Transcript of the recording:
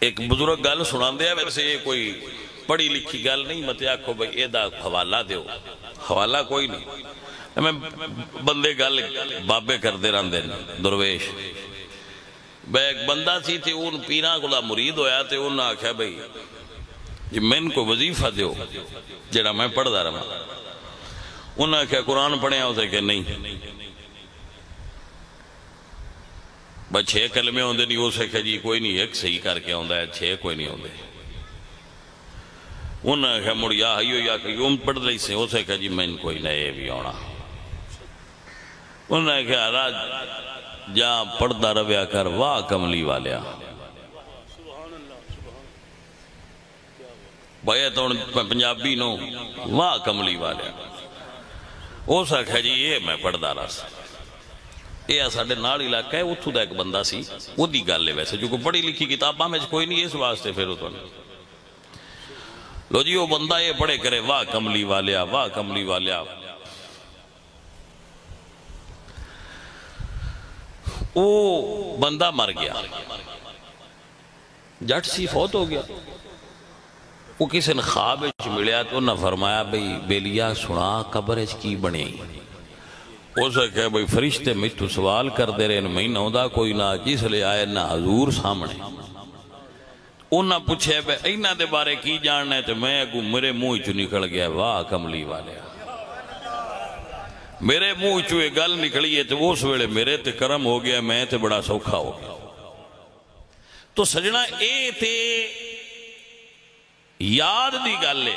ایک بزرگ گل سنا دیا، ویسے یہ کوئی پڑھی لکھی گل نہیں، مت آکھو بھئی اے دا حوالہ دیو، حوالہ کوئی نہیں، میں بندے گل بابے کردے رہندے درویش۔ بھئی ایک بندہ سی تھی، ان پیران کو دا مرید ہویا تھے، انہوں نے آکھا بھئی جی میں ان کو وظیفہ دیو جڑا میں پڑھ دا رہا، انہوں نے آکھا قرآن پڑھیں، اسے کہ نہیں بھئی 6 کلمے ہوندے نہیں، اسے کہ جی کوئی نہیں، ایک صحیح کر کے ہوندہ ہے، 6 کوئی نہیں ہوندے۔ انہوں نے کہا مڑ یا حیو یا قیوم پڑھ رہی سے، اسے کہا جی میں ان کوئی نئے بھی ہونا۔ انہوں نے کہا راج جہاں پڑھدا رویا کر، واہ کملی والیا بھائی تو پنجابی نو، واہ کملی والیا۔ اسے کہا جی یہ میں پڑھدا رہا سا، یہ ساڑھے نال علاقہ ہے، اتھو دا ایک بندہ سی، وہ دی گل لے ویسے جو کو پڑھی لکھی کتاباں میں کوئی نہیں، اس واسطے پھر اتھو نے لو جی وہ بندہ یہ پڑھے کرے واہ کملی والیا، واہ کملی والیا۔ وہ بندہ مر گیا، جٹ سی فوت ہو گیا۔ وہ کسی نے خواب ملیا تو انہوں نے فرمایا بھئی بیلیا سنا قبر کی بنے، اسے کہا بھئی فرشتے مجھتو سوال کر دے رہے، میں نہ دا کوئی نہ جس لے آئے نہ حضور سامنے۔ انہاں پوچھے بے اینہ دے بارے کی جاننا ہے، تو میں اگو میرے منہ چو نکل گیا واہ کملی والے، میرے منہ چو یہ گل نکلی ہے، تو اس ویلے میرے تے کرم ہو گیا، میں تے بڑا سوکھا ہو گیا۔ تو سجنہ اے تے یاد دی گل ہے